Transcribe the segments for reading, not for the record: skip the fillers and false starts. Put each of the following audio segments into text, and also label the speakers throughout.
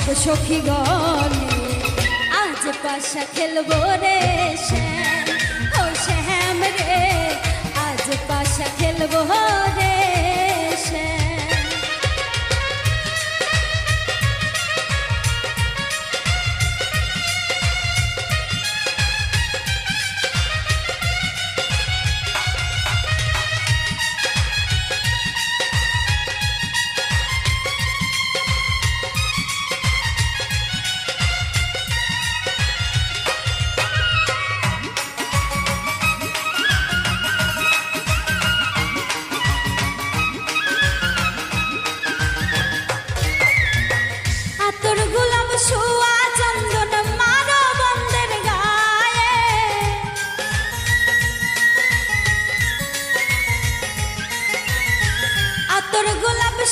Speaker 1: সব সখী গলে আজ পাশা খেলবো রে শ্যাম, ও শ্যাম রে আজ পাশা খেলবো রে শ্যাম।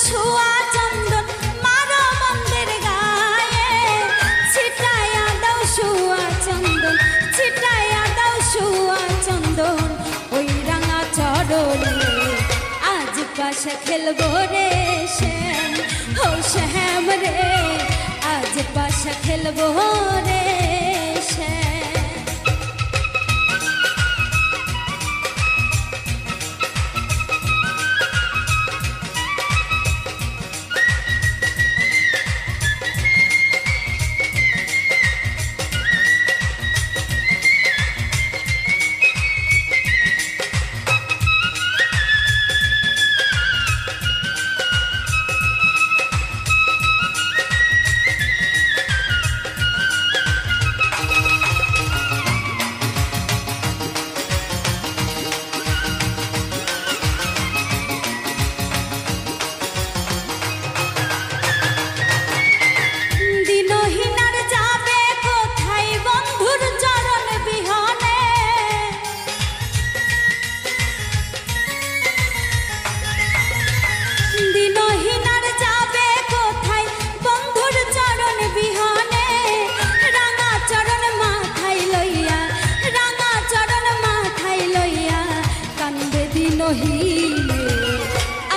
Speaker 1: ছোঁয়া চন্দন মারো মন্দের গায়ে, ছিটাইয়া দাও ছোঁয়া চন্দন, ছিটাইয়া দাও ছোঁয়া চন্দন ওই রাঙা চরণে আজ পাশা খেলবো রে শ্যাম, ও শ্যাম রে আজ পাশা খেলবো রে শ্যাম।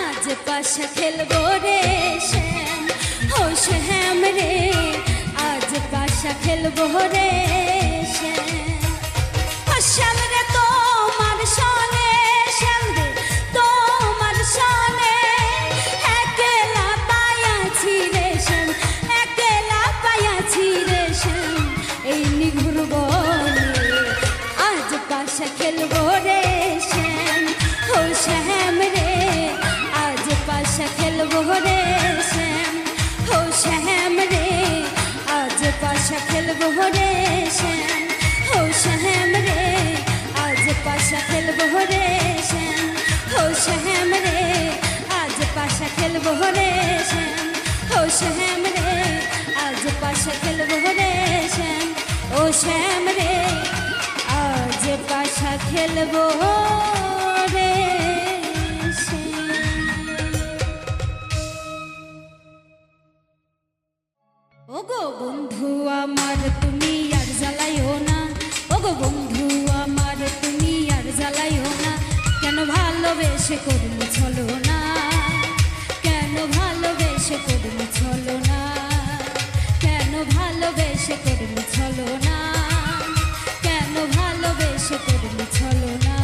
Speaker 1: আজ পাশা খেলবো রে শ্যাম, ও শ্যাম রে আজ পাশা খেলবো রে শ্যাম। শ্যাম রে তোমার সনে, শ্যাম রে তোমার সনে একলা পায়াছি রে শ্যাম, একলা পায়াছি রে শ্যাম এই নিঘুর বনে আজ পাশা খেলবো রে শ্যাম, ও শ্যাম রে আজ পাশা খেলবো রে শ্যাম, ও শ্যাম রে আজ পাশা খেলবো রে শ্যাম, ও শ্যাম রে আজ পাশা খেলবো রে শ্যাম, ও শ্যাম রে আজ পাশা খেলবো রে শ্যাম, ও শ্যাম রে আজ পাশা খেলবো রে শ্যাম, ও শ্যাম রে আজ পাশা খেলবো রে। ওগো বন্ধু আমার তুমি আর জ্বালাইও না, ওগো বন্ধু আমার তুমি আর জ্বালাইও না, কেন ভালোবেসে করলি ছলো না, কেন ভালোবেসে করলি ছলো না, কেন ভালোবেসে করলি ছলো না, কেন ভালোবেসে করলি ছলো না।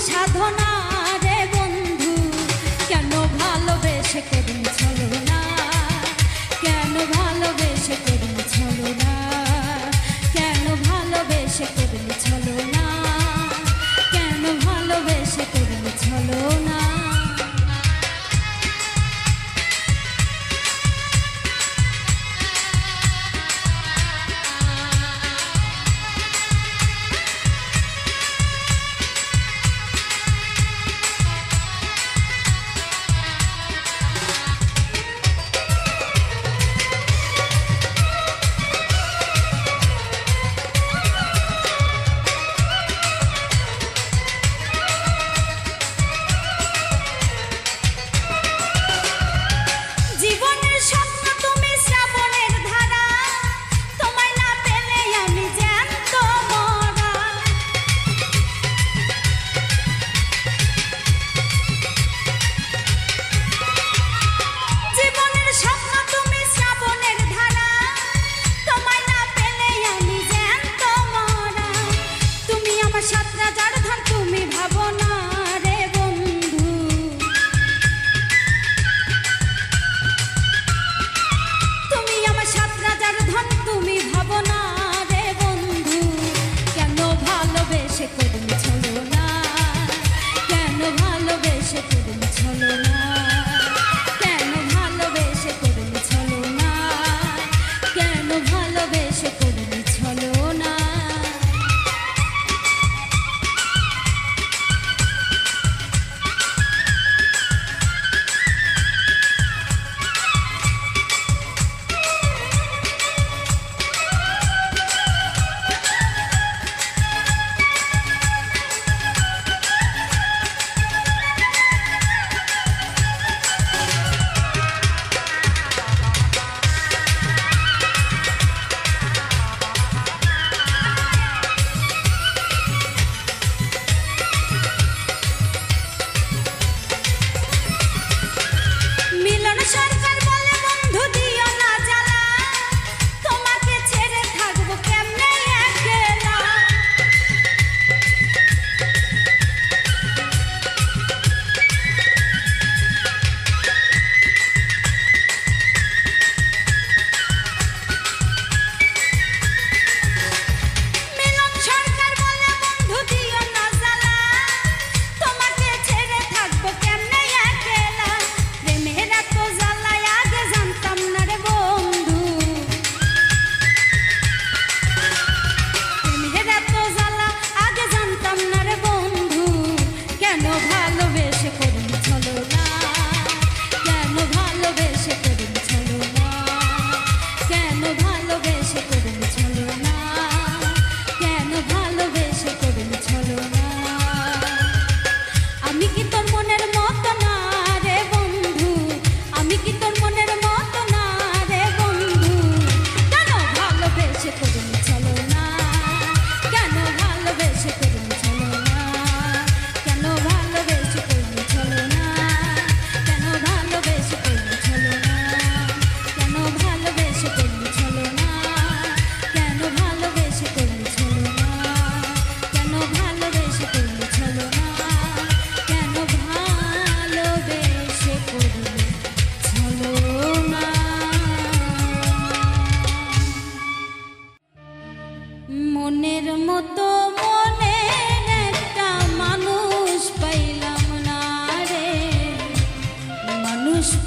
Speaker 1: সাধনা রে বন্ধু, কেন ভালোবেসে করলি ছলো না,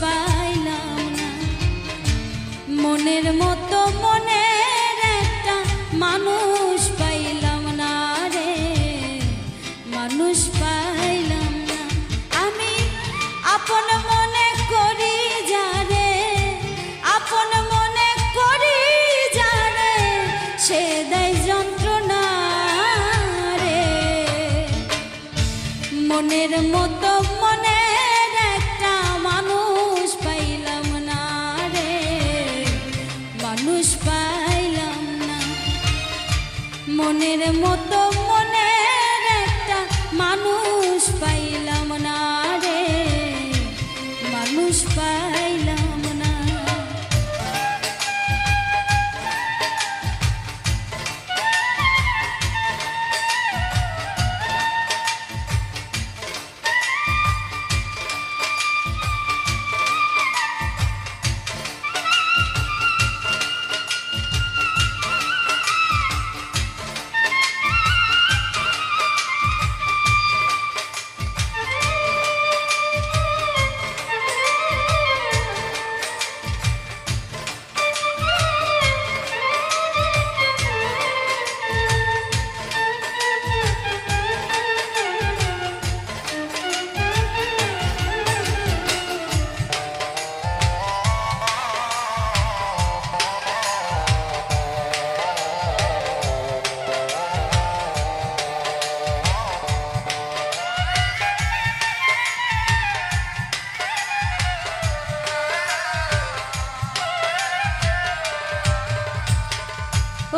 Speaker 1: পাইলাম না। মনের মতো মনের একটা মানুষ পাইলাম না রে, মানুষ পাইলাম না। আমি আপন মনে করি যারে, আপন মনে করি যারে, সে দেয় যন্ত্রণা রে। মনের মতো মনের একটা মানুষ পাইলাম না রে, মানুষ পাইলাম না। মনের মতো মনের একটা মানুষ পাইলাম না রে, মানুষ পাইলাম না।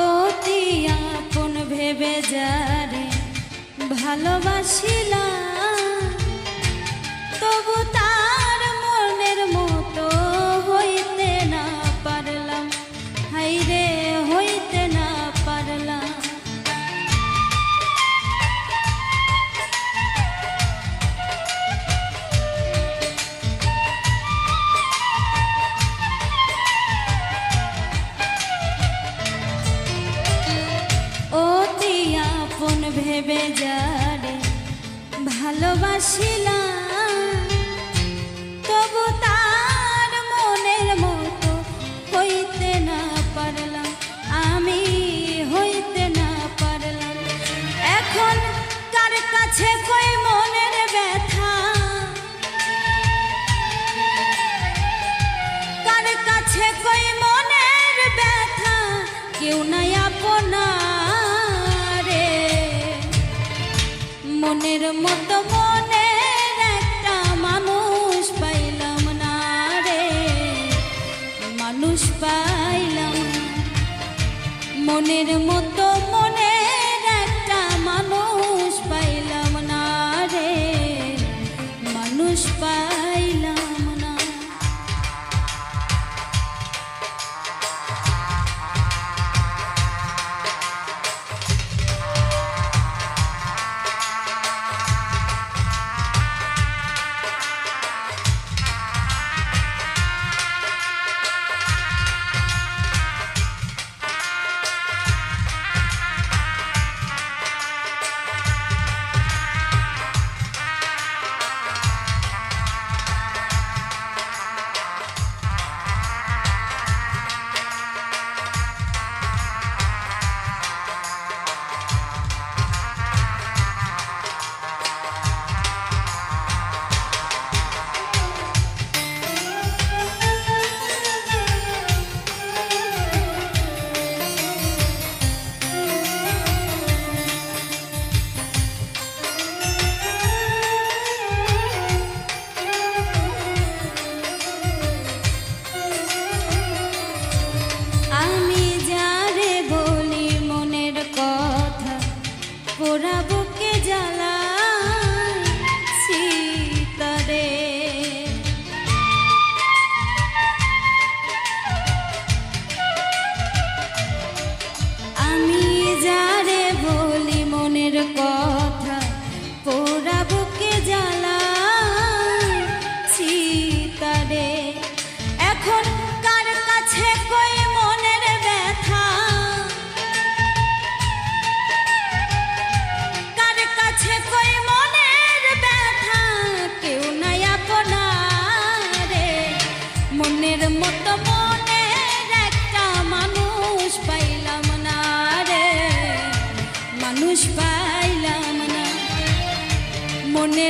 Speaker 1: অতি আপন ভেবে যারে ভালোবাসিলাম, তবু তার মনের মতো হইতে না পারলাম, হাইরে হইতে না পারলাম। অতি আপন ভেবে যারে ভালোবাসিলাম, তবু তার মনের মতো হইতে না পারলাম, আমি হইতে না পারলাম। এখন কার কাছে কই মনের ব্যথা, কার কাছে কই মনের ব্যথা, কেউ নাই আপনা রে। মনের মতো মনের একটা মানুষ পাইলাম না রে, মানুষ পাইলাম না। মনের মতো মনের একটা মানুষ পাইলাম না রে, মানুষ পাইলাম না।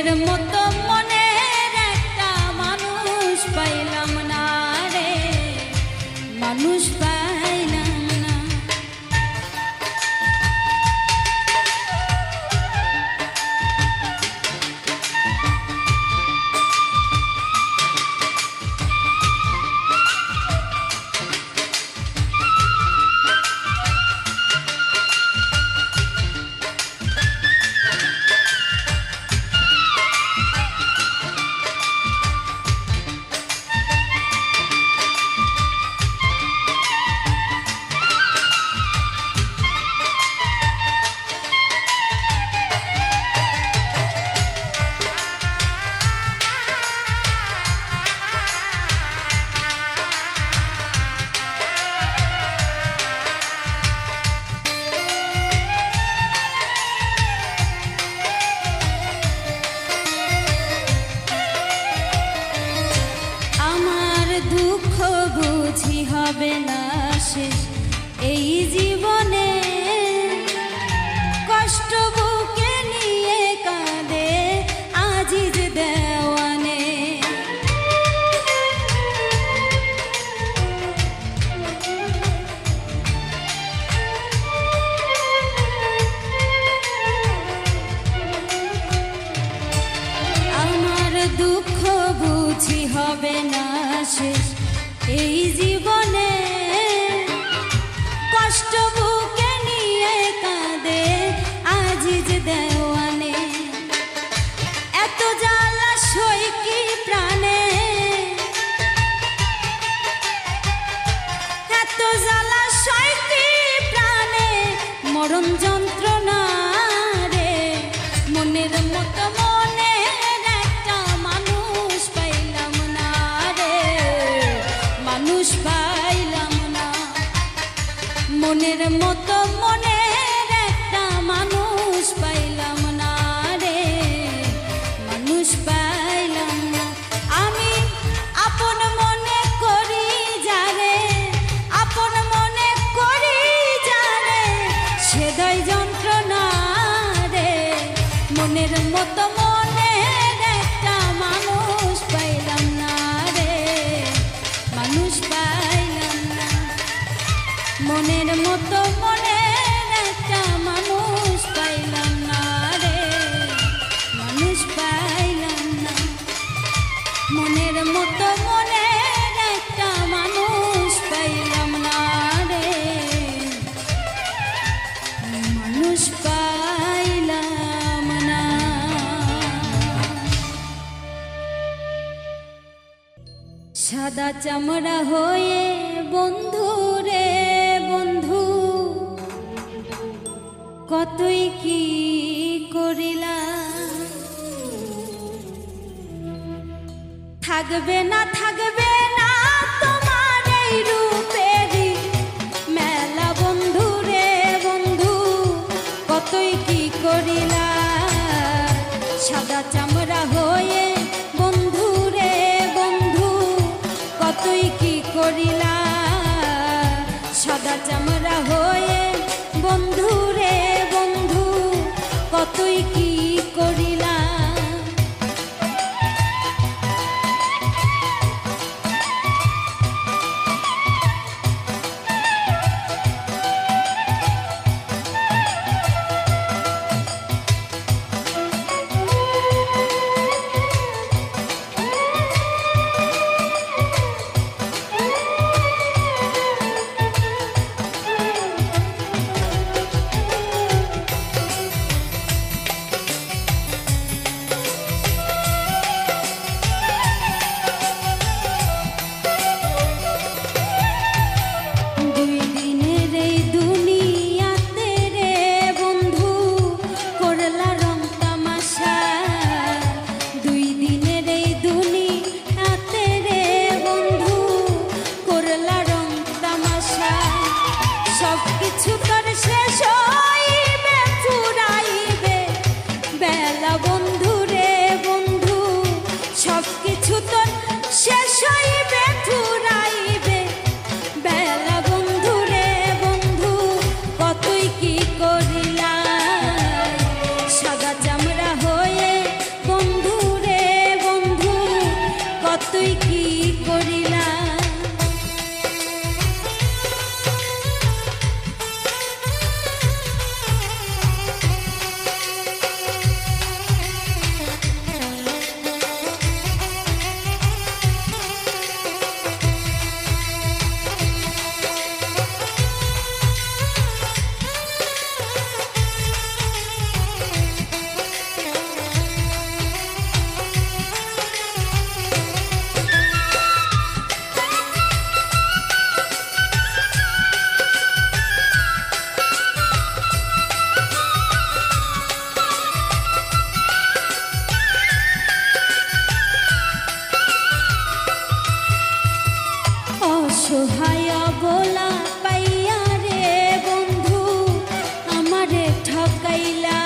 Speaker 1: মনের মতো মনের একটা মানুষ পাইলাম না রে, মানুষ পাইলাম না। দুঃখ বুঝি হবে না শেষ এই জীবনে, কষ্ট বুকে নিয়ে কাঁদে আজিজ দেওয়ানে। আমার দুঃখ বুঝি হবে না শেষ এই জীবনে, কষ্ট বুকে নিয়ে কাঁদে আজিজ দেওয়ানে। এত জ্বালা সই কি প্রাণে, এত জ্বালা সই কি প্রাণে, মরণ যন্ত্রণা রে। মনের মতো মনের একটা মানুষ পাইলাম না রে, মানুষ পাইলাম না। মনের মতো মনের একটা মানুষ পাইলাম না রে, মানুষ পাইলাম না। আমি আপন মনে করি যারে, আপন মনে করি যারে, সেদাই যন্ত্রণা রে। মনের মতো মনের একটা মানুষ পাইলাম না রে, মানুষ পাইলাম না। মনের মতো মনের একটা মানুষ পাইলাম না রে, মানুষ পাইলাম না। মনের মতো মনের একটা মানুষ পাইলাম না রে, মানুষ পাইলাম না। সাদা চামড়া হয়ে বন্ধু রে বন্ধু, কতই কি করিলা। থাকবে না থাকবে না তোমার এই রূপেরই মেলা বন্ধু রে বন্ধু, কতই কি করিলা। সাদা চামড়া হয়ে বন্ধু রে বন্ধু, কতই কি করিলা। সাদা চামড়া হয়ে বন্ধু রে বন্ধু, কতই কি করিলা। কতই কি করিলা। অসহায় বলা পাইয়া রে বন্ধু আমারে ঠকাইলা।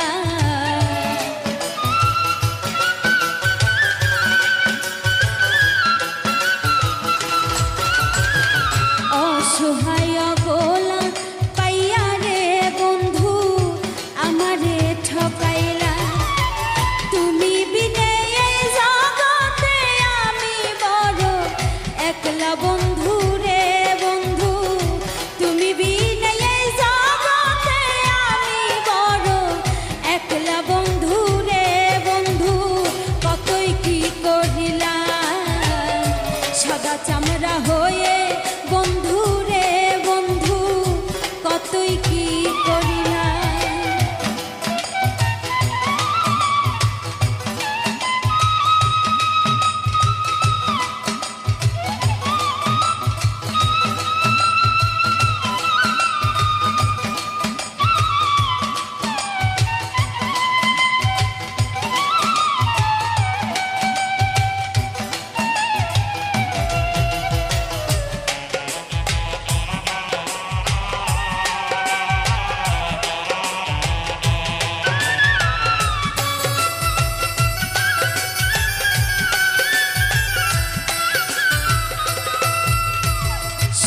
Speaker 1: অসহায় বলা পাইয়া রে বন্ধু আমারে ঠকাইলা। তুমি বিনে এই জগতে আমি বড় একলা বন্ধু রে বন্ধু। তুমি বিনে এই জগতে আমি বড় একলা বন্ধু রে বন্ধু। কতই কি করিলা সাদা চামড়া হয়ে বন্ধু রে বন্ধু। কতই কি করিলা।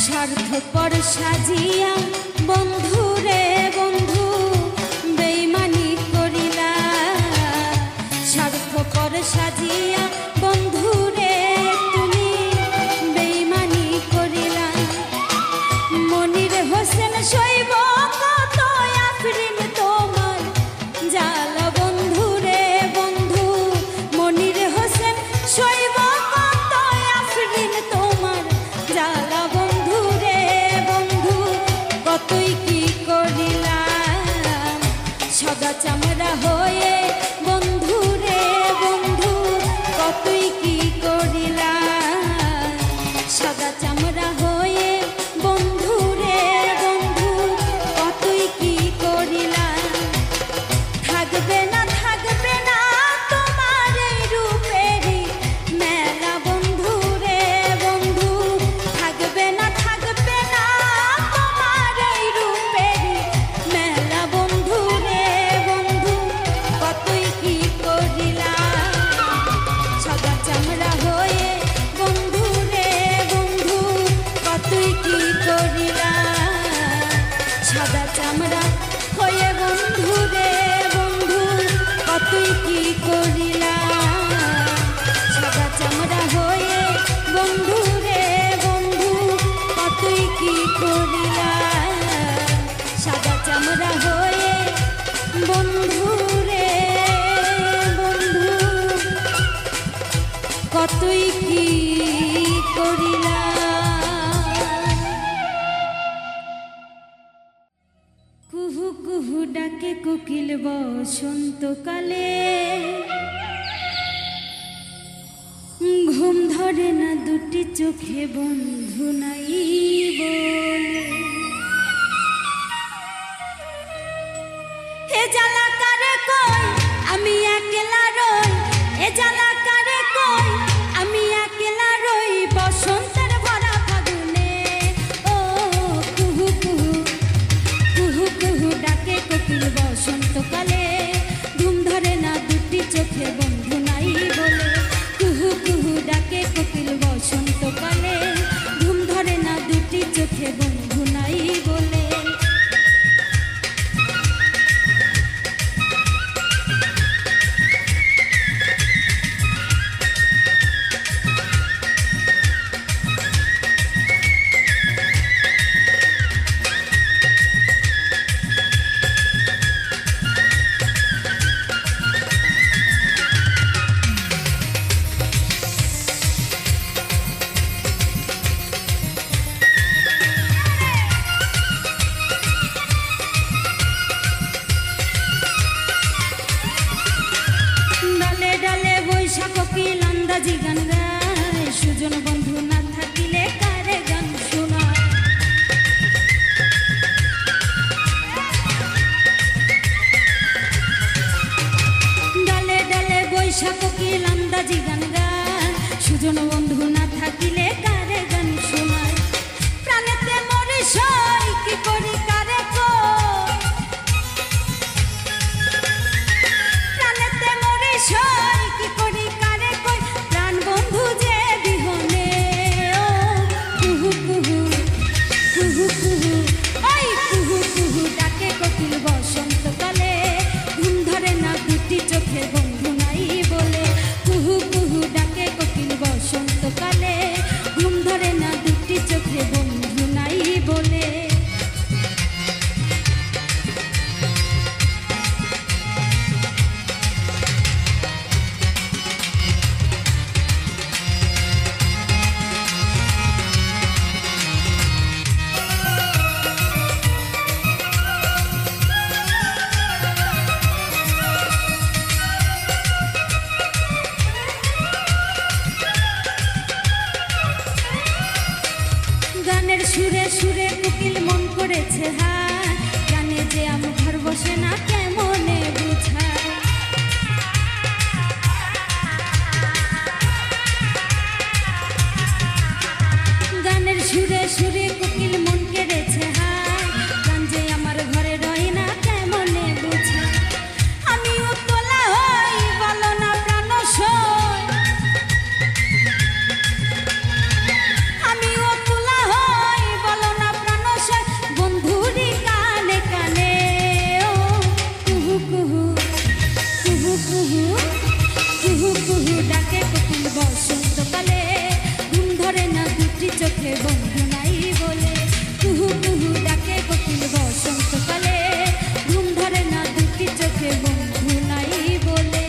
Speaker 1: স্বার্থপর সাজিয়া বন্ধু রে বন্ধু বেইমানি করিলা। স্বার্থপর সাজিয়া বন্ধু রে তুমি বেইমানি করিলা। মনির হোসেন শৈব কত আফরিন তোমার জালা বন্ধু রে বন্ধু। মনির হোসেন শৈব কত আফরিন তোমার জালা বন্ধু রে বন্ধু। কতই কি করিলা সাদা চামড়া হয়ে বন্ধু রে বন্ধু। কতই কি করিলা সাদা চামড়া হয়ে বন্ধু রে বন্ধু। কতই কি করিলা। থাকবে না তোমার এই রূপেরই মেলা বন্ধু রে বন্ধু। থাকবে না তোমার এই রূপেরই মেলা বন্ধু রে বন্ধু। কতই কি করিলা সাদা চামড়া হয়ে বন্ধু রে বন্ধু। কতই কি করিলা সাদা চামড়া হয়ে বন্ধু রে বন্ধু। কতই কি করিলা সাদা চামড়া হয়ে বন্ধু রে বন্ধু। কতই কি করিলা সাদা চামড়া হয়ে বন্ধু রে বন্ধু। কতই কি করিলা। কুহু কুহু ডাকে কোকিল বসন্তকালে। ঘুম ধরে না দুটি চোখে বন্ধু নাই বলে। হে জ্বালা কারে কই আমি একলা রই। এ জ্বালা কারে কই আমি একলা রই বসন্তের ভরা ফাগুনে। ও কুহু কুহু কুহু কুহু ডাকে কোকিল বসন্তকালে। ঘুম ধরে না দুটি চোখে বন্ধু নাই বলে। কুহু কুহু ডাকে কোকিল বসন্তকালে। ঘুম ধরে না দুটি চোখে বন্ধু নাই বলে। বন্ধু না থাকিলে কারে গান শোনায় প্রাণেতে মরে সই কি করি কারে কই প্রাণেতে মরে সই কি করি কারে কই প্রাণ বন্ধু যে বিহনে ও কুহু কুহু কুহু কুহু ওই কুহু কুহু ডাকে কোকিল বসন্তকালে ঘুম ধরে না দুটি চোখে বন্ধু নাই বলে কুহু কুহু ডাকে কোকিল বসন্তকালে ঘুম ধরে না দুটি চোখে বন্ধু নাই বলে গানের সুরে সুরে কোকিল মন করেছে হায় জানে যে আমার ঘর বসে না কেমনে বুঝায় গানের সুরে সুরে কোকিল মন কেড়েছে হায় গান যে আমার ঘরে রয় না কেমনে বুঝায় আমিও তোলা হই বলো না প্রাণ সই আমিও তোলা হই বলো না প্রাণ সই বন্ধুরি কানে কানে ও কুহু কুহু কুহু কুহু কুহু কুহু ডাকে কোকিল বসন্তকালে ঘুম ধরে না দুটি চোখে বন্ধু নাই বলে কুহু কুহু ডাকে কোকিল বসন্তকালে ঘুম ধরে না দুটি চোখে বন্ধু নাই বলে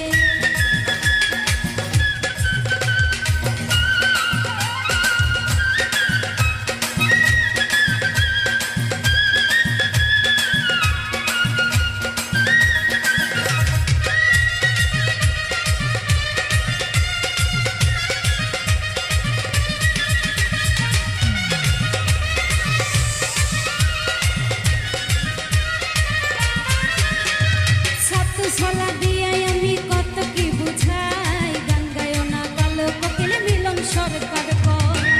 Speaker 1: ছাতু ছলা দিয়ে আমি কত কি বুঝাই গান গায় না কালো কোকিল মিলন সরকার কয়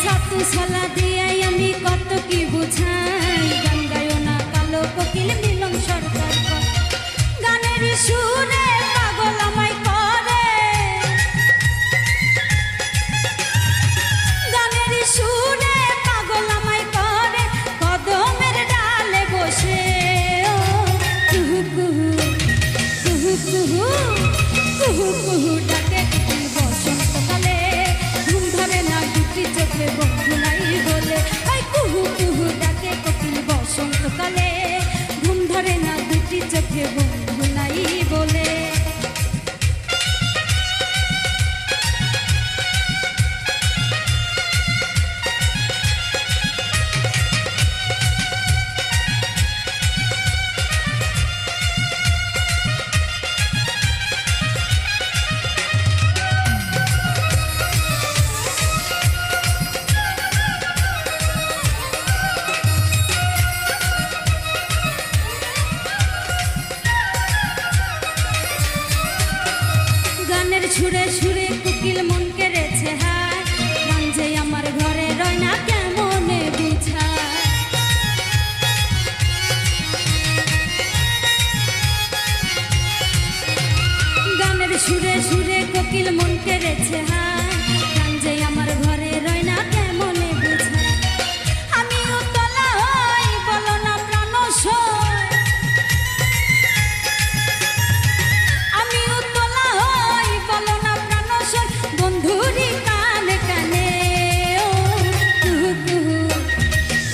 Speaker 1: ছাতু ছলা দিয়ে আমি কত কি বুঝাই গান গায় না কালো কোকিল মিলন সরকার কয় গানের সুরে পাগল আমায় করে গানের সুরে পাগল আমায় করে কদমের ডালে বসে ও কুহু কুহু কুহু কুহু কুহু কুহু ডাকে কোকিল বসন্তকালে ঘুম ধরে না দুটি চোখে বন্ধু নাই বলে ওই কুহু কুহু ডাকে কোকিল বসন্তকালে ঘুম ধরে না দুটি চোখে বন্ধু নাই বলে গানের সুরে সুরে কোকিল মন কেড়েছে হায় গান যে আমার ঘরে রয় না কেমনে বুঝায় গানের সুরে সুরে কোকিল মন কেড়েছে হায় গান যে আমার ঘরে রয় না কেমনে বুঝায় আমিও তোলা হই বলো না প্রাণ সই আমিও তোলা হই বলো না প্রাণ সই বন্ধুরি কানে কানে ও কুহু কুহু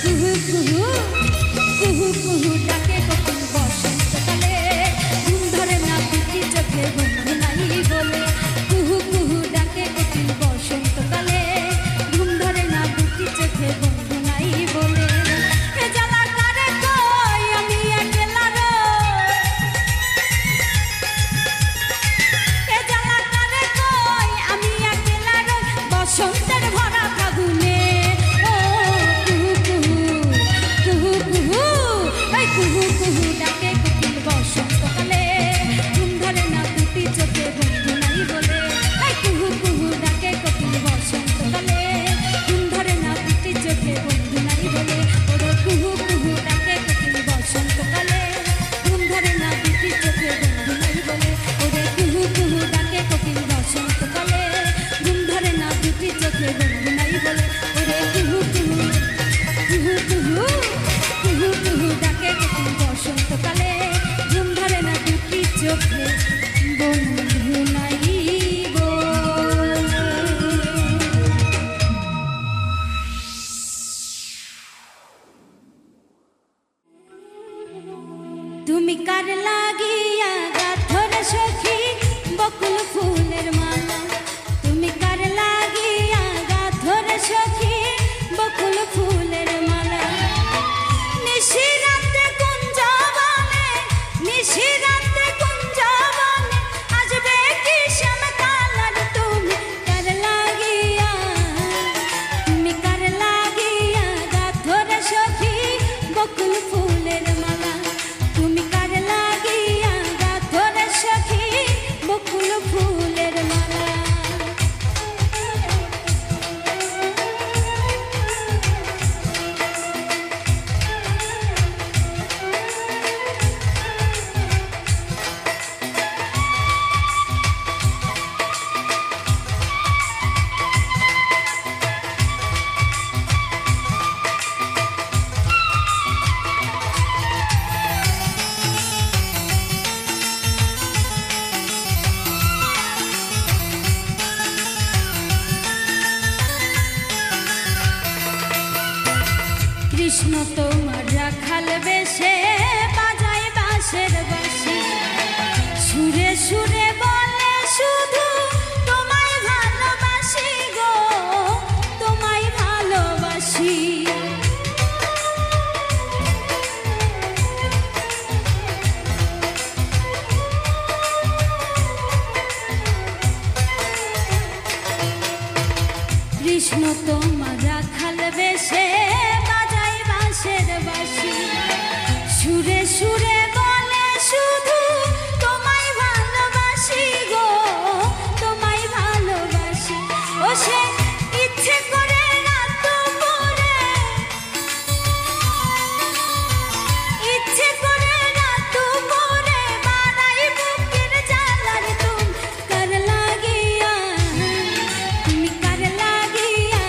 Speaker 1: কুহু কুহু কুহু কুহু ডাকে কোকিল বসন্তকালে ঘুম ধরে না দুটি চোখে বন্ধু নাই বলে কুহু কুহু ডাকে চোখে বন্ধু নাই বলে। তুমি কার লাগিয়া গাথর সখী বকুল ফুলের মালা, তুমি কার লাগিয়া গাথর সখী বকুল ফুলের মালা। নিশিরাতে কুঞ্জবনে, নিশিরাতে কুঞ্জবনে আসবে কি শ্যামকালার, তুমি কার লাগিয়া, তুমি কার লাগিয়া গাথর সখী বকুল ফুলের মালা, তুমি কার লাগিয়া গাথর সখী বকুল ফুলের মালা। কৃষ্ণ তোমার রাখাল বেশে বাজায় বাঁশের বাঁশি, সুরে সুরে বলে শুধু তোমায় ভালোবাসি গো, তোমায় ভালোবাসি। কৃষ্ণ তোমার রাখাল বেশে বাজায় বাঁশের বাঁশি, সুরে সুরে বলে শুধু তোমায় ভালোবাসি গো, তোমায় ভালোবাসি। ও সে ইচ্ছে করে রাত দুপুরে, ইচ্ছে করে রাত দুপুরে বাড়াই বুকের জ্বালার, তুমি কার লাগিয়া, তুমি কার লাগিয়া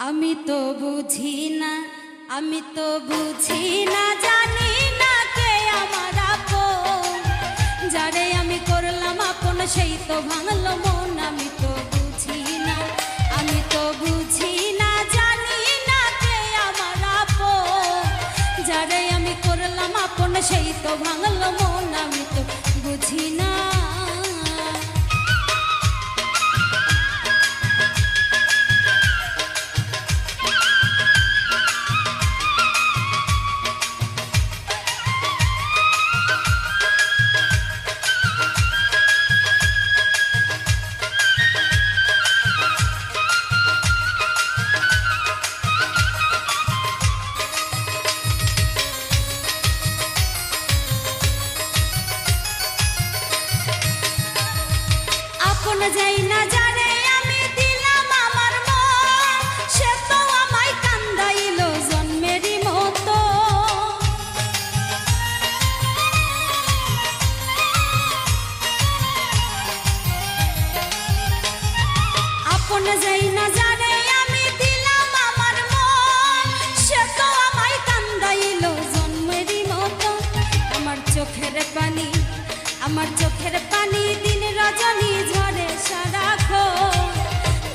Speaker 1: আমি তো বুঝি না, আমি তো বুঝি না, জানি না কে আমার আপন। যারে আমি করলাম আপন সেই তো ভাঙলো মন। আমি তো বুঝি না, আমি তো বুঝি না, জানি না কে আমার আপন। যারে আমি করলাম আপন সেই তো ভাঙলো মন। আমি তো বুঝি না। আপন যাই না যারে আমি দিলাম আমার মন, সে তো আমায় কান্দাইল জন্মেরই মতো। আপন যাই না যারে আমি দিলাম আমার মন, সে তো আমায় কান্দাইল জন্মেরই মতো। আমার চোখের পানি, আমার চোখের পানি দিন রজনী ঝরে সারাক্ষণ।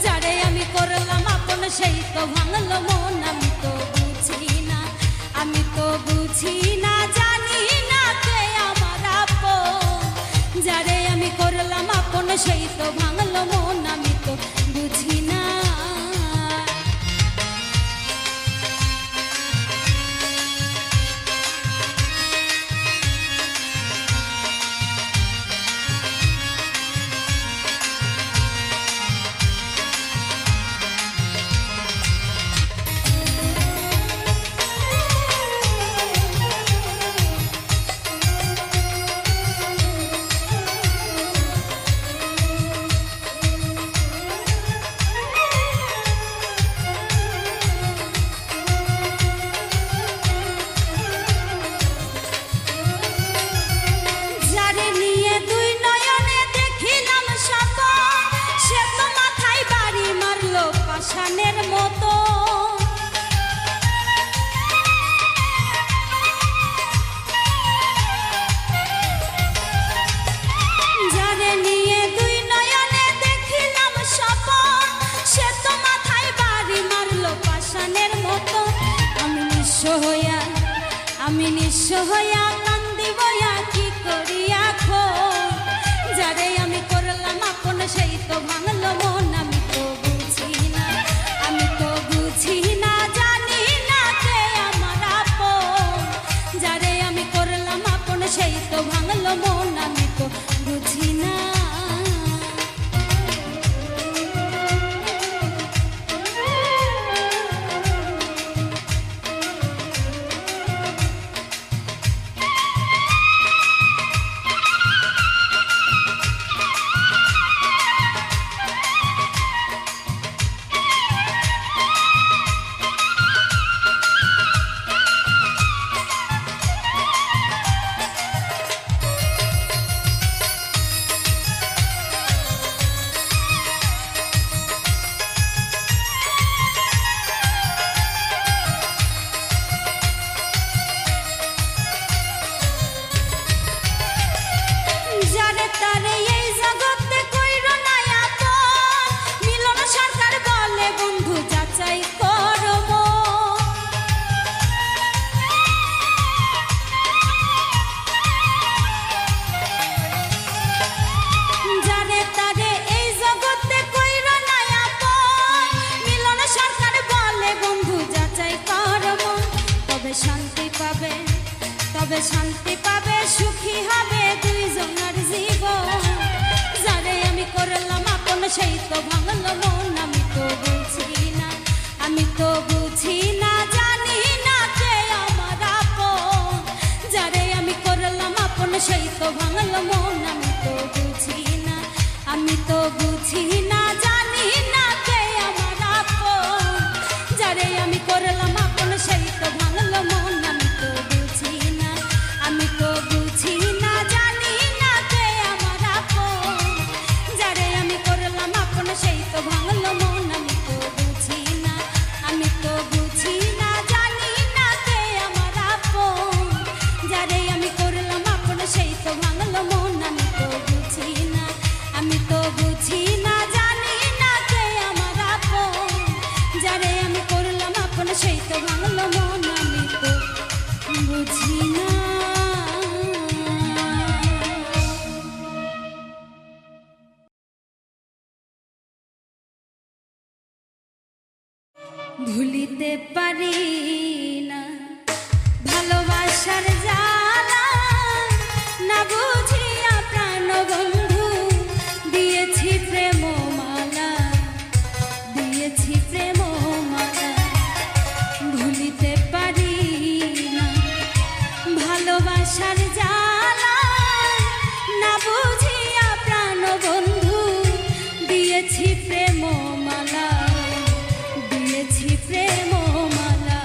Speaker 1: যারে আমি করলাম আপন সেই তো ভাঙলো মন। আমি তো বুঝি না, আমি তো বুঝি না, জানি না কে আমার আপন। যারে আমি করলাম আপন সেই তো ভাঙলো মন। আমি তো বুঝি না। যারে নিয়ে দুই নয়নে দেখিলাম স্বপন, সে তো মাথায় বাড়ি মারলো পাষাণের মতো। যারে নিয়ে দুই নয়নে দেখিলাম স্বপন, সে তো মাথায় বাড়ি মারলো পাষাণের মতো। আমি নিঃস্ব হইয়া, আমি নিঃস্ব হইয়া কান্দি বইয়া কি করিয়া এখন। যারে আমি করলাম আপন সেই তো ভাঙলো মন। আমি তো বুঝি না, আমি তো বুঝি না, জানি না কে আমার আপন। যারে আমি করলাম আপন সেই তো ভাঙলো মন। আমি তো বুঝি না। যারে তারে এই জগতে কইরো না আপন, মিলন সরকার বলে বন্ধু যাচাই করো মন। যারে তারে এই জগতে কইরো না আপন, মিলন সরকার বলে বন্ধু যাচাই করো মন। তবে শান্তি পাবে, তবে শান্তি পাবে, সুখী হবে দুইজনের জীবন। যারে আমি করলাম আপন সেই তো ভাঙলো মন। আমি তো বুঝি না, আমি তো বুঝি না, জানি না কে আমার আপন। যারে আমি করলাম আপন সেই তো ভাঙলো মন। আমি তো বুঝি না, আমি তো বুঝি না, জানি না কে আমার আপন। যারে আমি করলাম আপন সেই তো ভাঙলো মন। আমি তো বুঝি না, আমি তো বুঝি না, জানি না কে আমার আপন। যারে আমি করলাম আপন সেই তো ভাঙলো মন। ভুলিতে পারি না ভালোবাসার জ্বালা, না বুঝিয়া প্রাণ বন্ধু দিয়েছি প্রেম মালা, দিয়েছি প্রেম মালা। ভুলিতে পারি না ভালোবাসার জ্বালা, না বুঝিয়া প্রাণ বন্ধু দিয়েছি প্রেম মালা, দিয়েছি প্রেম মালা।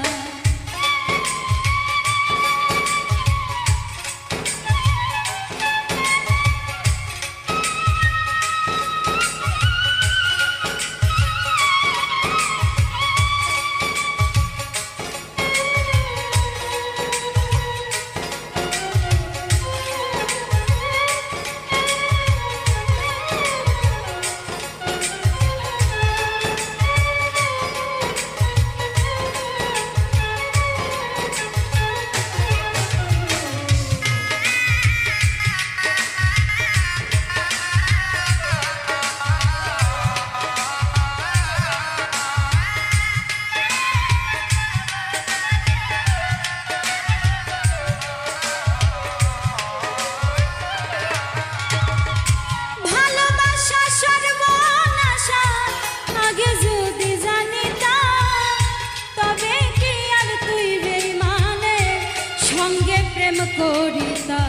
Speaker 1: প্রেম করিতা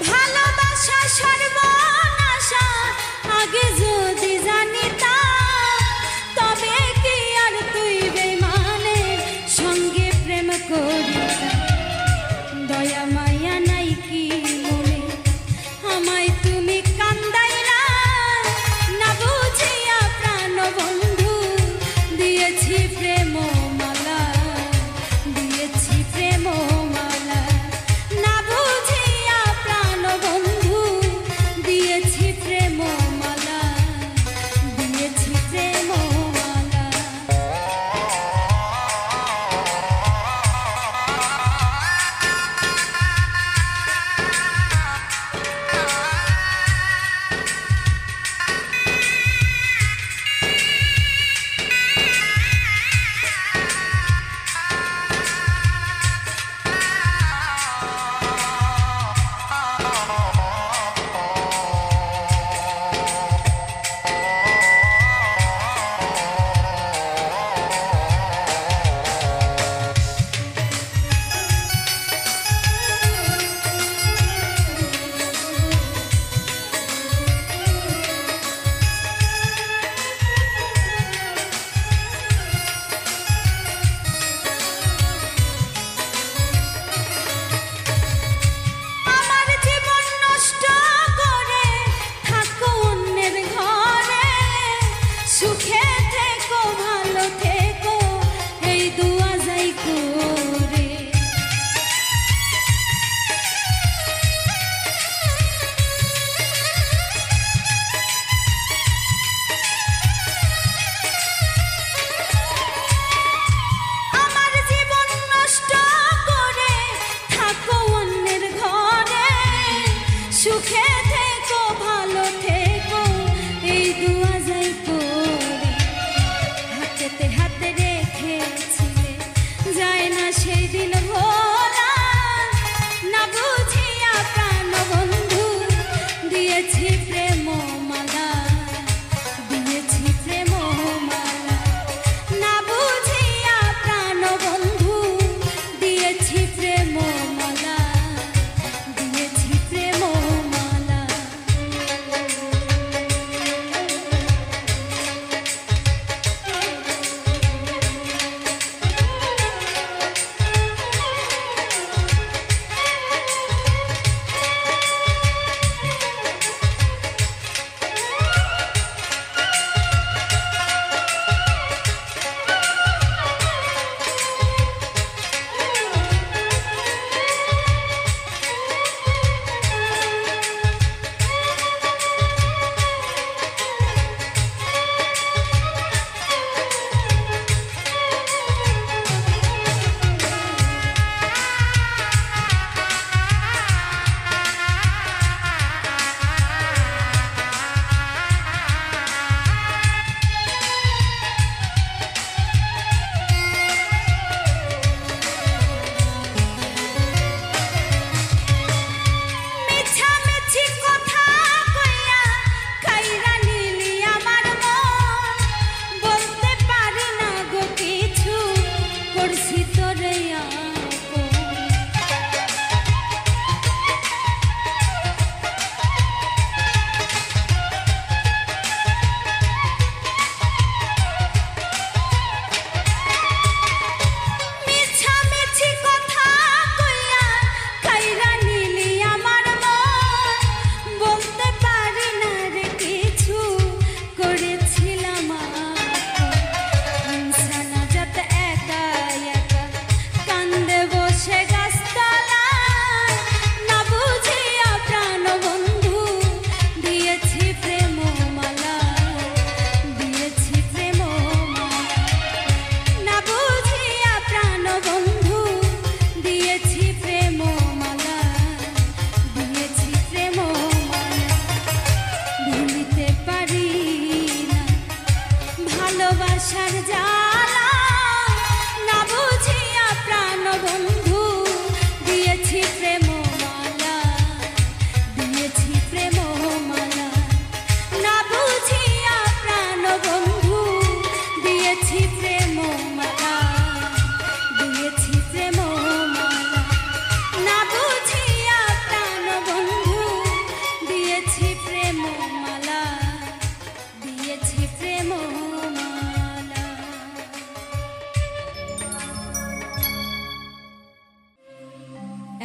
Speaker 1: ভালোবাসা সর্বনাশা আগে যদি জানিতা, তবে কি আর তুই বেঈমানের সঙ্গে প্রেম করিতা। দয়া মায়া নাই কি মনে আমায় তুমি কান্দাইলা, না বুঝিয়া প্রাণ বন্ধু দিয়েছি প্রেম মালা, দিয়েছি প্রেম মালা। না বুঝিয়া প্রাণ বন্ধু দিয়েছি প্রেম মালা, দিয়েছি প্রেম মালা।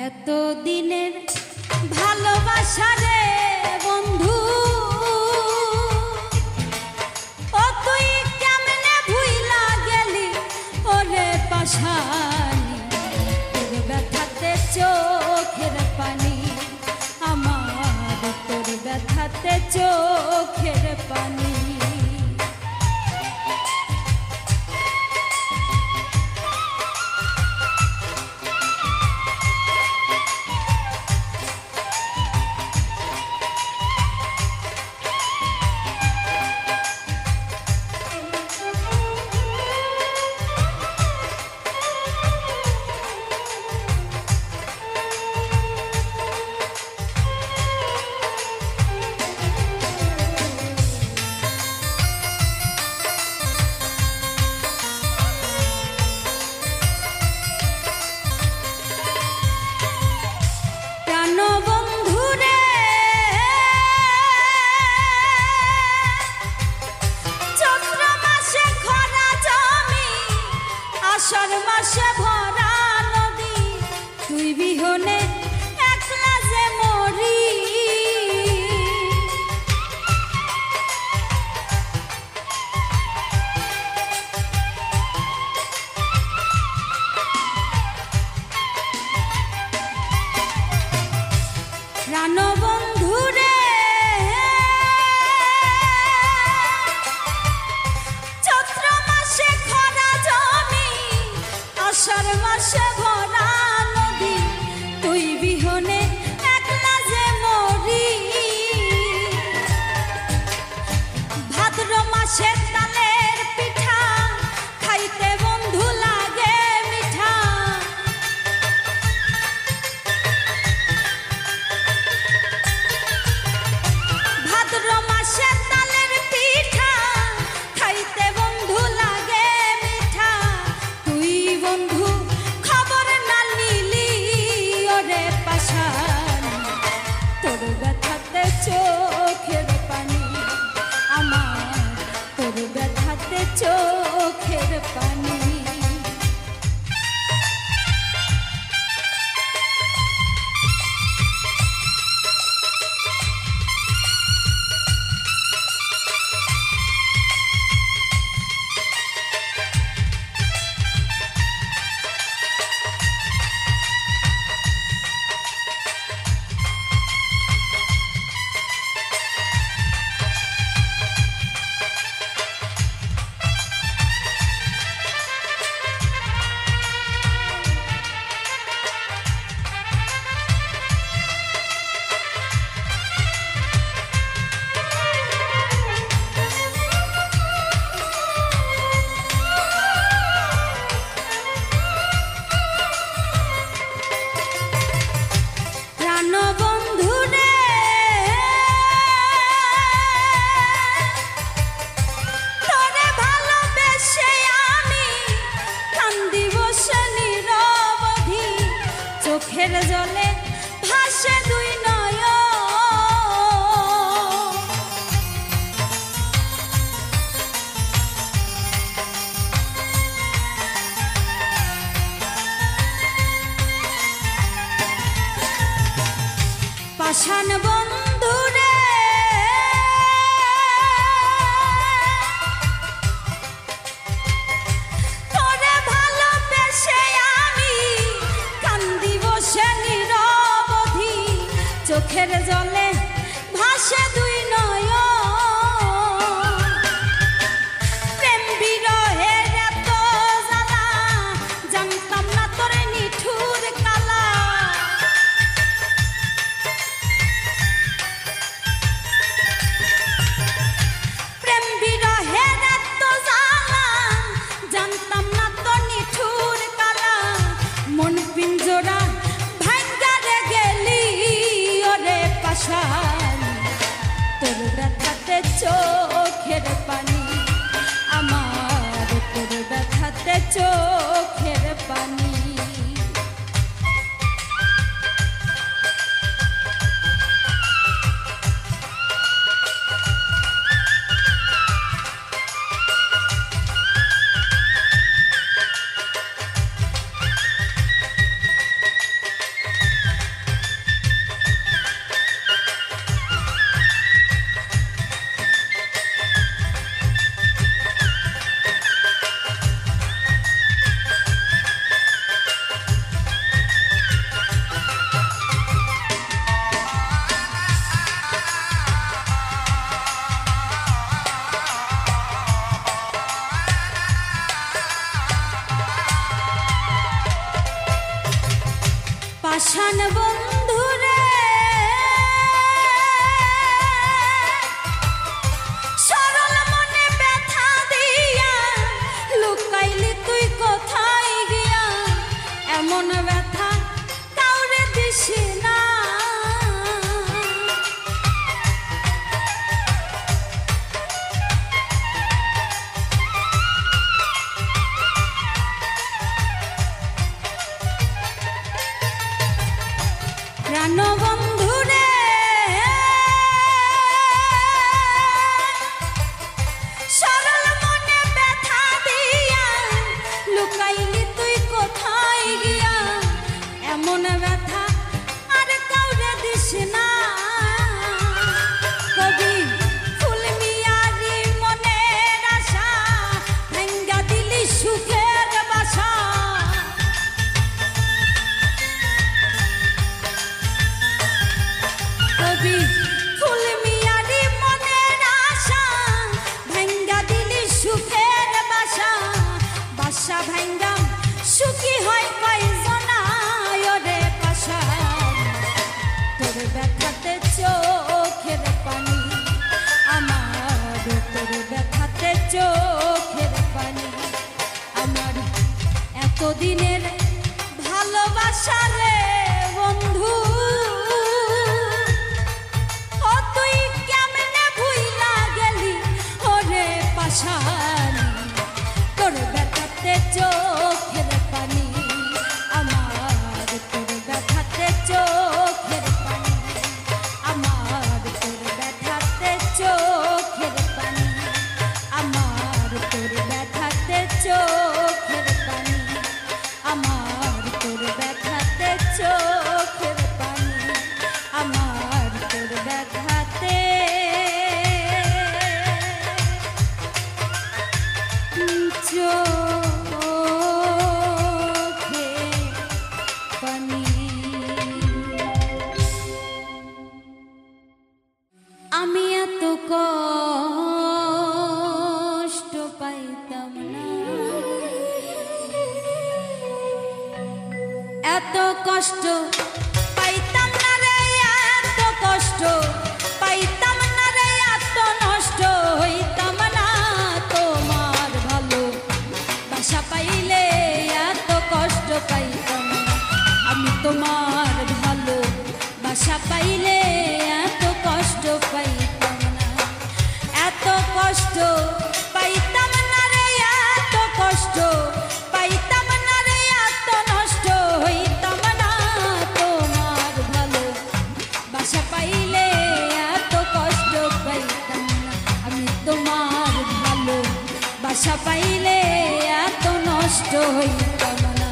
Speaker 1: এত দিনের ভালোবাসা রে বন্ধু, ও তুই কেমনে ভুইলা গেলি ওরে পাশানি, তোর ব্যথাতে চোখের পানি, আমার তোর ব্যথাতে চোখের পানি। আষাঢ় মাসে ভরা নদী, তুই বিহনে একলা যে মরি। প্রাণবন্ধু রে চৈত্র মাসে খরা জমি, আষাঢ় মাসে ভরা নদী, তুই বিহনে একলা যে মরি। ভাদ্র মাসে তালের পিঠা খাইতে বন্ধু লাগে মিঠা। ভাদ্র মাসে তালের পিঠা খাইতে বন্ধু লাগে মিঠা। তুই বন্ধু খবর না নিলি ওরে পাশানি, তোর ব্যথাতে চোখের পানি, আমার তোর ব্যথাতে চোখের পানি। প্রাণবন্ধু রে তোরে ভালোবেসে আমি কান্দি বসে নিরবধি, চোখের জলে ভাসে দুই নয়ন। পাষাণ বন্ধু রে তোরে ভালোবেসে আমি কান্দি বসে নিরবধি, চোখের জলে ভাসে দুই নয়ন। প্রেম বিরহের এত জ্বালা, জানতাম না তোর নিঠুর কালা। প্রেম বিরহের এত জ্বালা, জানতাম না তোর নিঠুর কালা। মন পিঞ্জরা ভাঙ্গা রে গেলি ওরে পাশানি, পাষাণ বন্ধুরে সরল মনে ব্যথা দিয়া লুকাইলি তুই কোথায় গিয়া এমন ব্যথা কাউরে দিস না প্রাণবন্ধুরে সরল মনে ব্যথা দিয়া লুকাইলি তুই কোথায় গিয়া এমন ব্যথা আর কাউরে দিস না কবি ফুল মিয়ারি মনের আশা ভাঙ্গা দিলি সুখের বাসা কবি ফুল মিয়ারি মনের আশা ভাঙ্গা দিলি সুখের বাসা বাসা ভাঙ্গা সুখী হয় কয়জনা ওরে পাশা তোর ব্যথাতে চোখের পানি আমার তোর ব্যথাতে চোখের পানি আমার এতদিনের ভালোবাসা রে বন্ধু ও তুই কেমনে ভুইলা গেলি ওরে পাষাণ তোর ব্যথাতে চোখের পানি আমার তোর ব্যথাতে চোখের পানি আমার তোর ব্যথাতে চোখের পানি আমার তোর ব্যথাতে চোখের পানি আমার তোর ব্যথাতে চোখের পানি আমার তোর ব্যথাতে চোখের পানি আমি এত কষ্ট পাইতাম না এত কষ্ট পাইতাম না রে এত কষ্ট পাইতাম না রে এত নষ্ট হইতাম না তোমার ভালো বাসা পাইলে এত কষ্ট পাইতাম না আমি তোমার ভালো বাসা পাইলে এত কষ্ট পাইতাম না এত কষ্ট পাইতাম না রে এত কষ্ট পাইতাম না রে এত নষ্ট হইতাম না তোমার ভালো বাসা পাইলে এত কষ্ট পাইতাম না আমি তোমার ভালো বাসা পাইলে এত নষ্ট হইতাম না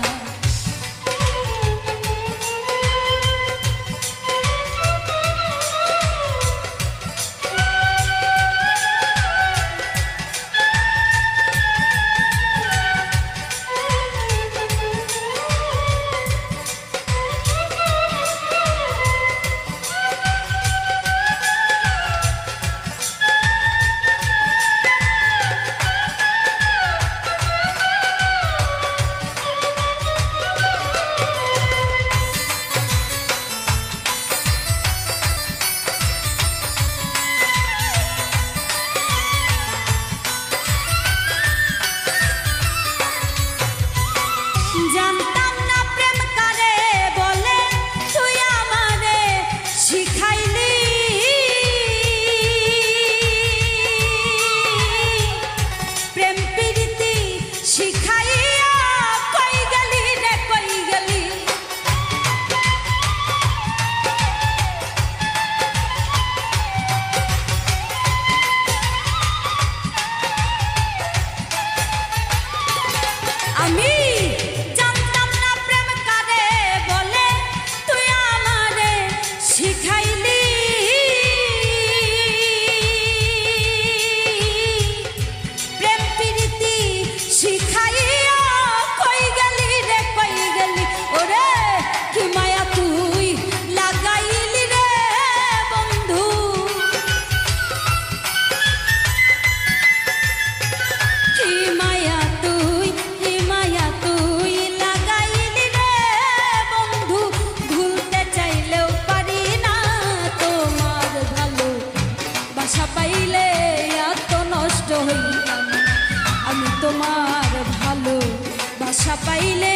Speaker 1: পাইলে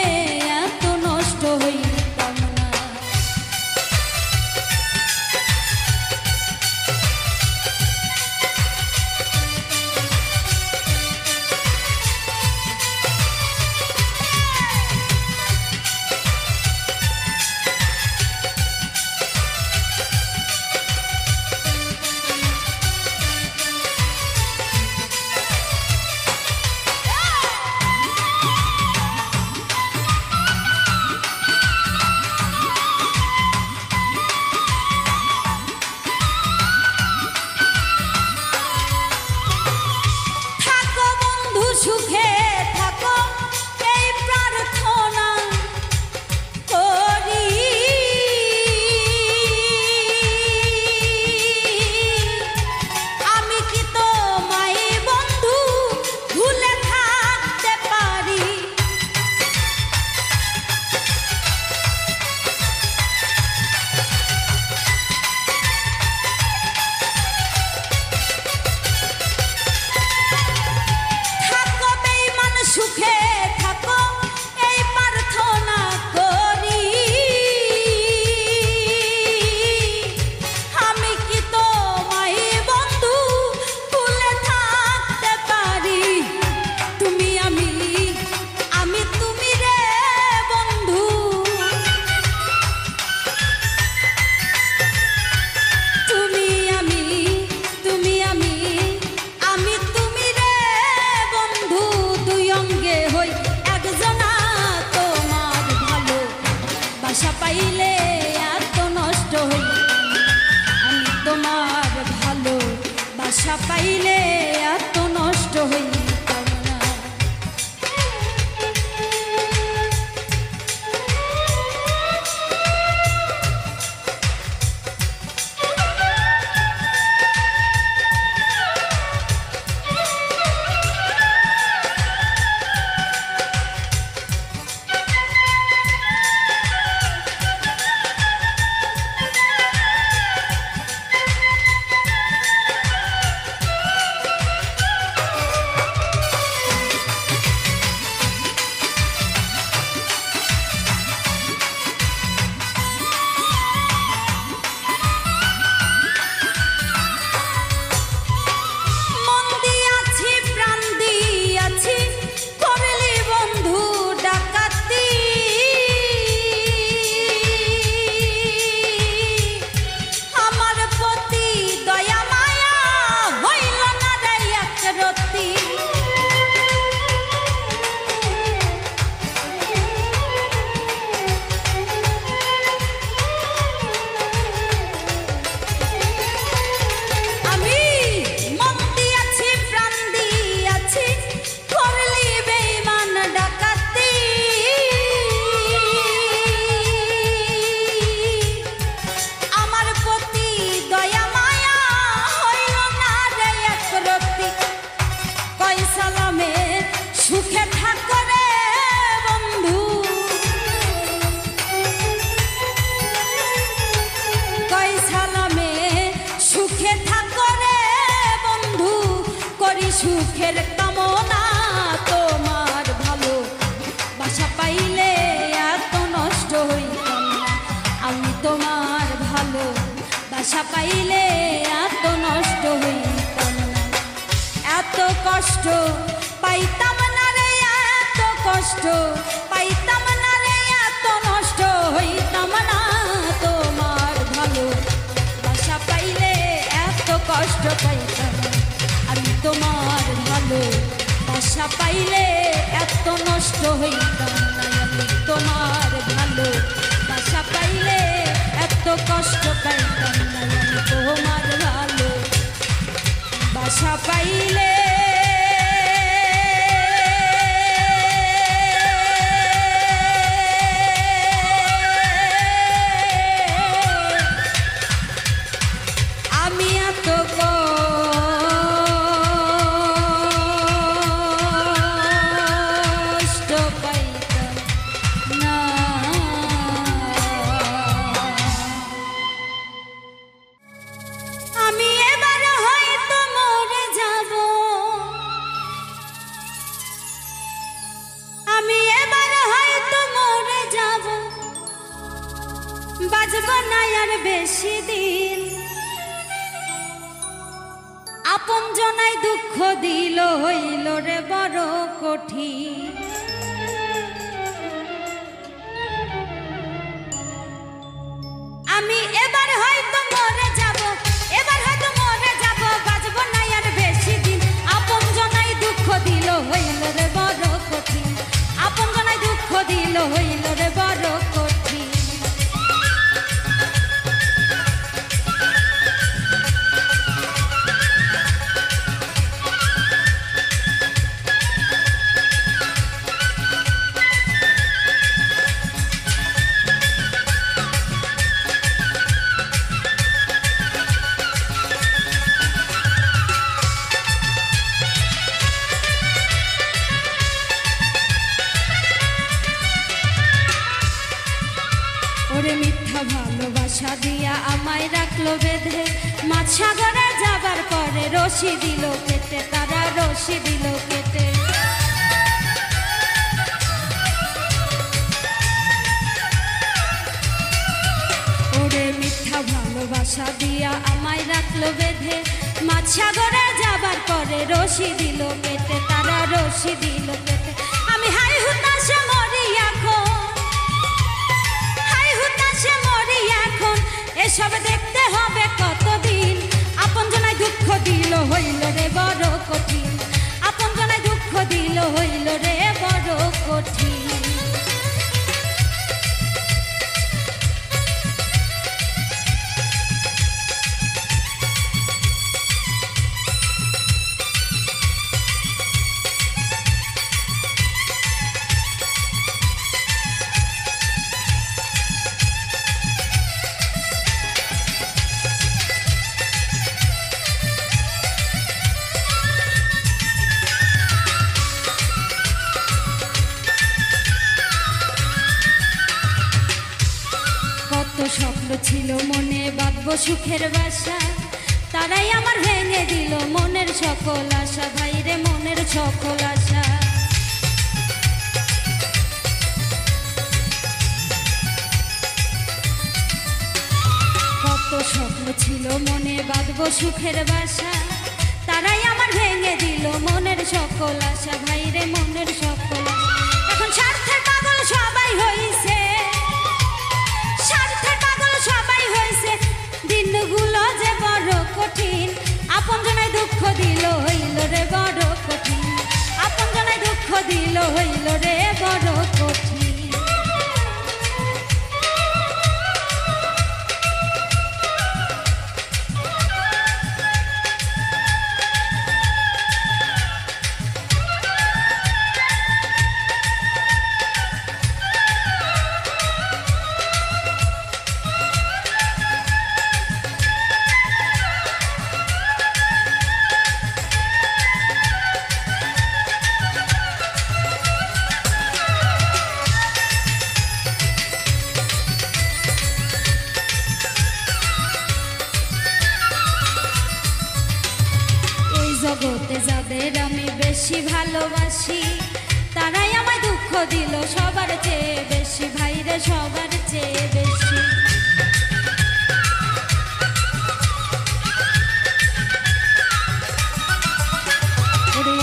Speaker 1: এত নষ্ট হইতাম না। সুখে থাকো এই প্রার্থনা করি, আমি কি তোমায় বন্ধু ভুলে থাকতে পারি? সুখে থাকো এই প্রার্থনা করি, আমি কি তোমায় বন্ধু ভুলে থাকতে পারি? তুমি আমি তুমি রে বন্ধু, তুমি আমি তুমি রে বন্ধু, দুই অঙ্গে হই একজনা। তোমার ভালো বাসা পাইলে এত নষ্ট হই, আমি তোমার ভালো বাসা পাইলে এত নষ্ট হইতাম না। সুখে থাকো রে বন্ধু, কই সালামে সুখে থাকো রে বন্ধু, করি সুখের কামনা। তোমার ভালো বাসা পাইলে এত নষ্ট হইতাম না, আমি তোমার ভালো বাসা পাইলে এত নষ্ট হইতাম না। এত কষ্ট পাইতাম না রে, এত কষ্ট পাইতাম না রে, এত নষ্ট হইতাম না। তোমার ভালো বাসা পাইলে এত কষ্ট পাইতাম না, আমি তোমার ভালো বাসা পাইলে এত নষ্ট হইতাম না। আমি তোমার ভালো বাসা পাইলে এত কষ্ট পাইতাম না, আমি তোমার ভালো বাসা পাইলে কষ্ট পাইতাম না। বাঁচবো না আর বেশি দিন, আপন জনাই দুঃখ দিল হইল রে বড় কঠিন। আমি এবার হয়তো মরে যাব, এবার হয়তো মরে যাব, বাঁচবো না আর বেশি দিন, আপন জনাই দুঃখ দিল হইল রে বড় কঠিন, আপন জনাই দুঃখ দিল হইল রে বড় কঠিন। ওরে মিথ্যা ভালোবাসা দিয়া আমায় রাখলো বেঁধে, মাছ সাগরে যাবার পরে রশি দিল কেটে, তারা রশি দিল কেটে। ওরে মিথ্যা ভালোবাসা দিয়া আমায় রাখলো বেঁধে, মাছ সাগরে যাবার পরে রশি দিল কেটে, তারা রশি দিল কেটে। আমি হাই হুতাশে মরি এখন, এসব দেখতে হবে কতদিন, আপন জনাই দুঃখ দিল হইল রে বড় কঠিন, আপন জনাই দুঃখ দিল হইল রে বড় কঠিন। স্বপ্ন ছিল মনে বাঁধবো সুখের বাসা, তারাই আমার ভেঙে দিল মনের সকল আশা, ভাইরে মনের সকল আশা। কত স্বপ্ন ছিল মনে বাঁধবো সুখের বাসা, তারাই আমার ভেঙে দিল মনের সকল আশা, ভাইরে মনের সকল আশা। এখন স্বার্থের পাগল সবাই হইছে, সবাই হয়েছে, দিনগুলো যে বড় কঠিন, আপন জনাই দুঃখ দিল হইল রে বড় কঠিন, আপন জনাই দুঃখ দিল হইল রে বড় কঠিন। জগতে যাদের আমি বেশি ভালোবাসি, তারাই আমায় দুঃখ দিল সবার চেয়ে বেশি, ভাইরে সবার চেয়ে বেশি।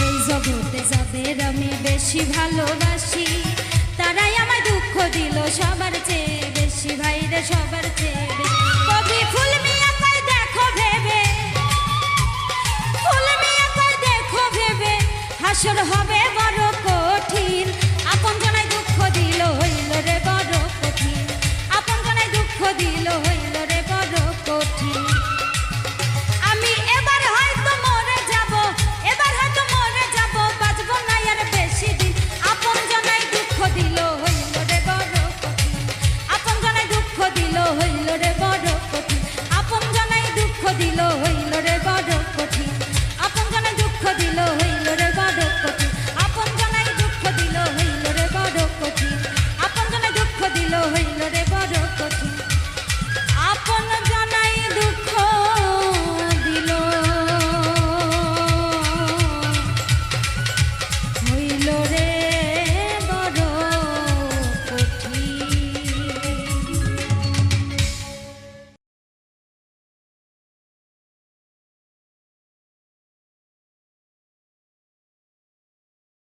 Speaker 1: এই জগতে যাদের আমি বেশি ভালোবাসি, তারাই আমায় দুঃখ দিল সবার চেয়ে বেশি, ভাইরে সবার চেয়ে বেশি। কবি ফুল মিয়া কই দেখো ভেবে, হাসর হবে বড় কঠিন, আপন জনাই দুঃখ দিল হইল রে বড় কঠিন, আপন জনাই দুঃখ দিল হইল রে বড় কঠিন। আমি এবার হয়তো মরে যাব, এবার হয়তো মরে যাব, বাঁচবো না আর বেশি দিন, আপন জনাই দুঃখ দিল হইল রে বড় কঠিন, আপন জনাই দুঃখ দিল হইল রে বড় কঠিন, আপন জনাই দুঃখ দিল হইল রে বড় কঠিন, আপন জনাই দুঃখ দিল হইল রে বড় কঠিন, আপন জনাই দুঃখ দিল হইল রে বড় কঠিন, আপন জনাই দুঃখ দিল হইল রে বড় কঠিন।